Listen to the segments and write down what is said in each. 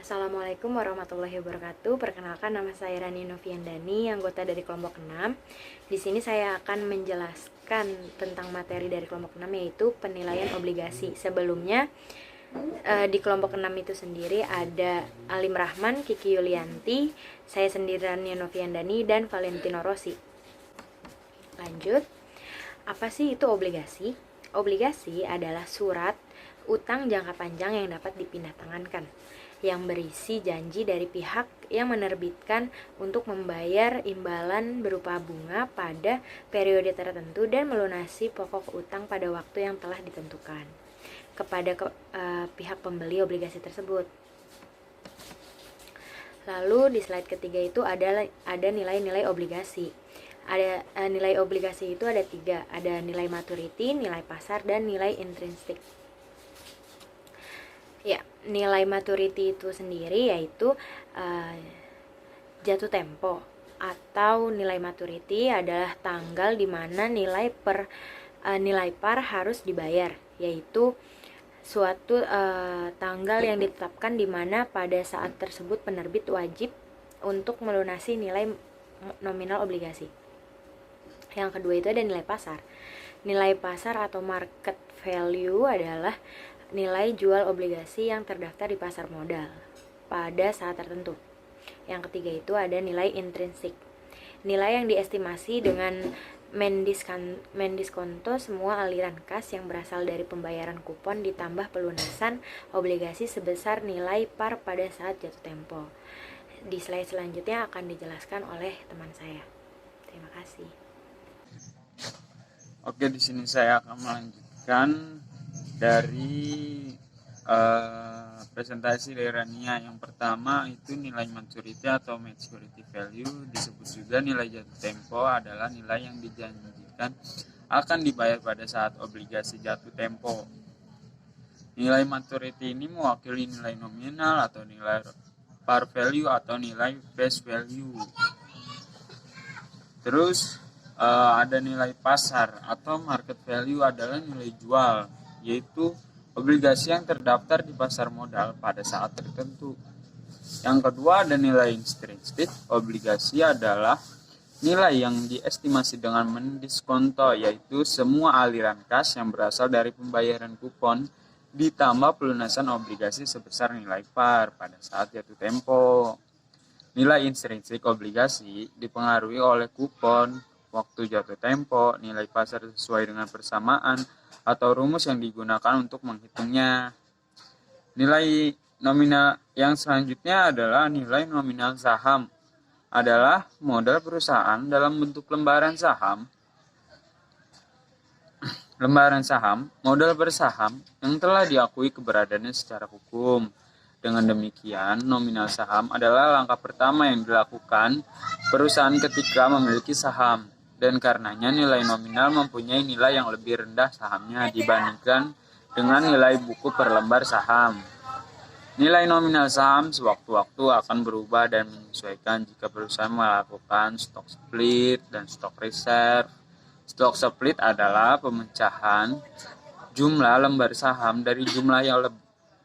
Assalamualaikum warahmatullahi wabarakatuh. Perkenalkan, nama saya Rani Noviandani, anggota dari kelompok 6. Di sini saya akan menjelaskan tentang materi dari kelompok 6, yaitu penilaian obligasi. Sebelumnya di kelompok 6 itu sendiri ada Alim Rahman, Kiki Yulianti, saya sendiri Rani Noviandani, dan Valentino Rossi. Lanjut, apa sih itu obligasi? Obligasi adalah surat utang jangka panjang yang dapat dipindah tangankan, yang berisi janji dari pihak yang menerbitkan untuk membayar imbalan berupa bunga pada periode tertentu dan melunasi pokok utang pada waktu yang telah ditentukan kepada pihak pembeli obligasi tersebut. Lalu di slide ketiga itu ada nilai-nilai obligasi. Nilai obligasi itu ada 3, ada nilai maturity, nilai pasar, dan nilai intrinsik. Ya, nilai maturity itu sendiri yaitu jatuh tempo, atau nilai maturity adalah tanggal di mana nilai par harus dibayar, yaitu suatu tanggal yang ditetapkan di mana pada saat tersebut penerbit wajib untuk melunasi nilai nominal obligasi. Yang kedua itu ada nilai pasar. Nilai pasar atau market value adalah nilai jual obligasi yang terdaftar di pasar modal pada saat tertentu. Yang ketiga itu ada nilai intrinsik. Nilai yang diestimasi dengan mendiskonto semua aliran kas yang berasal dari pembayaran kupon ditambah pelunasan obligasi sebesar nilai par pada saat jatuh tempo. Di slide selanjutnya akan dijelaskan oleh teman saya. Terima kasih. Oke, di sini saya akan melanjutkan dari presentasi dari Rania. Yang pertama itu nilai maturity atau maturity value, disebut juga nilai jatuh tempo, adalah nilai yang dijanjikan akan dibayar pada saat obligasi jatuh tempo. Nilai maturity ini mewakili nilai nominal atau nilai par value atau nilai face value. Terus ada nilai pasar atau market value, adalah nilai jual, yaitu obligasi yang terdaftar di pasar modal pada saat tertentu. Yang kedua ada nilai intrinsik. Obligasi adalah nilai yang diestimasi dengan mendiskonto, yaitu semua aliran kas yang berasal dari pembayaran kupon ditambah pelunasan obligasi sebesar nilai par pada saat jatuh tempo. Nilai intrinsik obligasi dipengaruhi oleh kupon, waktu jatuh tempo, nilai pasar sesuai dengan persamaan, atau rumus yang digunakan untuk menghitungnya. Nilai nominal yang selanjutnya adalah nilai nominal saham. Adalah modal perusahaan dalam bentuk lembaran saham. Lembaran saham, modal bersaham yang telah diakui keberadaannya secara hukum. Dengan demikian, nominal saham adalah langkah pertama yang dilakukan perusahaan ketika memiliki saham, dan karenanya nilai nominal mempunyai nilai yang lebih rendah sahamnya dibandingkan dengan nilai buku per lembar saham. Nilai nominal saham sewaktu-waktu akan berubah dan menyesuaikan jika perusahaan melakukan stock split dan stock reserve. Stock split adalah pemecahan jumlah lembar saham dari jumlah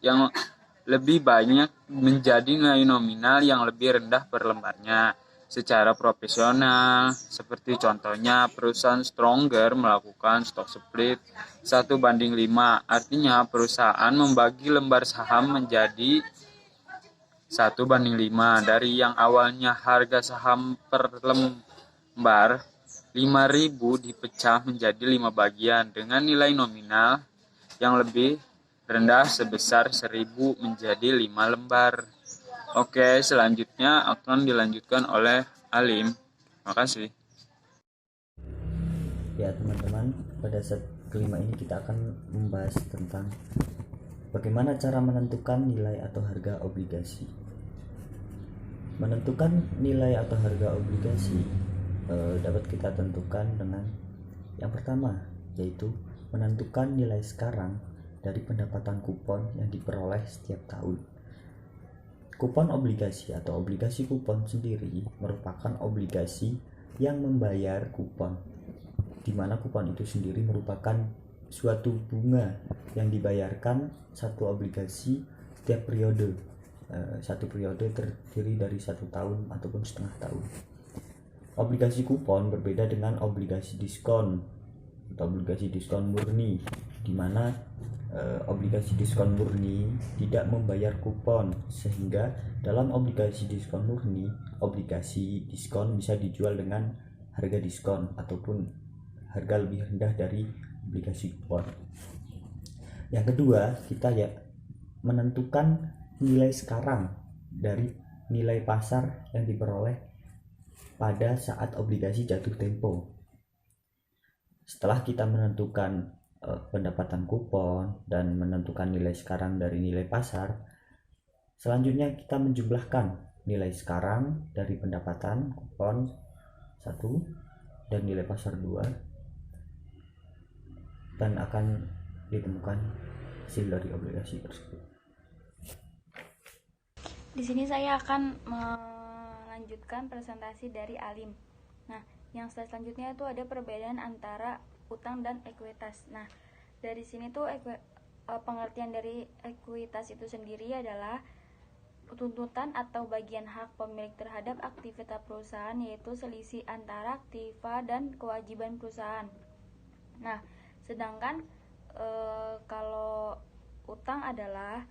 yang lebih banyak menjadi nilai nominal yang lebih rendah per lembarnya. Secara profesional, seperti contohnya perusahaan Stronger melakukan stock split 1:5, artinya perusahaan membagi lembar saham menjadi 1:5 dari yang awalnya harga saham per lembar 5.000 dipecah menjadi 5 bagian dengan nilai nominal yang lebih rendah sebesar 1.000 menjadi 5 lembar. Oke, selanjutnya akan dilanjutkan oleh Alim. Terima kasih. Ya teman-teman, pada set kelima ini kita akan membahas tentang bagaimana cara menentukan nilai atau harga obligasi. Menentukan nilai atau harga obligasi dapat kita tentukan dengan yang pertama, yaitu menentukan nilai sekarang dari pendapatan kupon yang diperoleh setiap tahun. Kupon obligasi atau obligasi kupon sendiri merupakan obligasi yang membayar kupon, di mana kupon itu sendiri merupakan suatu bunga yang dibayarkan satu obligasi setiap periode. satu periode terdiri dari 1 tahun ataupun setengah tahun. Obligasi kupon berbeda dengan obligasi diskon atau obligasi diskon murni, di mana obligasi diskon murni tidak membayar kupon, sehingga dalam obligasi diskon murni, obligasi diskon bisa dijual dengan harga diskon ataupun harga lebih rendah dari obligasi kupon. Yang kedua, kita menentukan nilai sekarang dari nilai pasar yang diperoleh pada saat obligasi jatuh tempo. Setelah kita menentukan pendapatan kupon dan menentukan nilai sekarang dari nilai pasar, selanjutnya kita menjumlahkan nilai sekarang dari pendapatan kupon 1 dan nilai pasar 2, dan akan ditemukan hasil dari obligasi tersebut. Di sini saya akan melanjutkan presentasi dari Alim. Nah, yang selanjutnya itu ada perbedaan antara utang dan ekuitas. Nah, dari sini tuh pengertian dari ekuitas itu sendiri adalah tuntutan atau bagian hak pemilik terhadap aktivitas perusahaan, yaitu selisih antara aktiva dan kewajiban perusahaan. Nah, sedangkan kalau utang adalah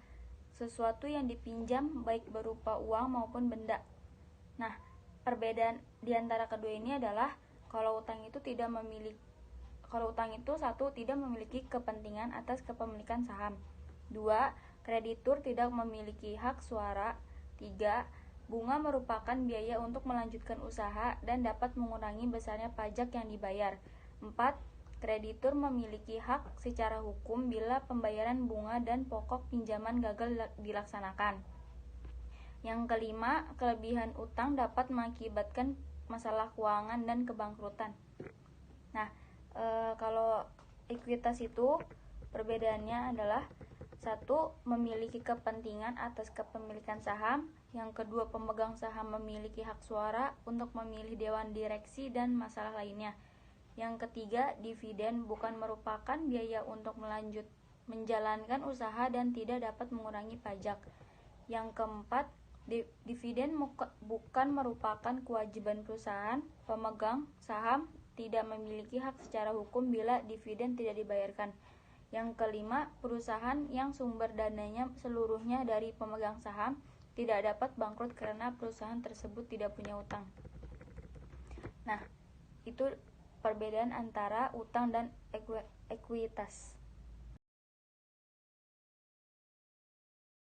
sesuatu yang dipinjam baik berupa uang maupun benda. Nah, perbedaan di antara kedua ini adalah kalau utang itu satu, tidak memiliki kepentingan atas kepemilikan saham. 2, kreditur tidak memiliki hak suara. 3, bunga merupakan biaya untuk melanjutkan usaha dan dapat mengurangi besarnya pajak yang dibayar. 4, kreditur memiliki hak secara hukum bila pembayaran bunga dan pokok pinjaman gagal dilaksanakan. Yang kelima, kelebihan utang dapat mengakibatkan masalah keuangan dan kebangkrutan. Nah, kalau ekuitas itu perbedaannya adalah 1, memiliki kepentingan atas kepemilikan saham. Yang kedua, pemegang saham memiliki hak suara untuk memilih dewan direksi dan masalah lainnya. Yang ketiga, dividen bukan merupakan biaya untuk menjalankan usaha dan tidak dapat mengurangi pajak. Yang keempat, dividen bukan merupakan kewajiban perusahaan. Pemegang saham tidak memiliki hak secara hukum bila dividen tidak dibayarkan. Yang kelima, perusahaan yang sumber dananya seluruhnya dari pemegang saham tidak dapat bangkrut karena perusahaan tersebut tidak punya utang. Nah, itu perbedaan antara utang dan ekuitas.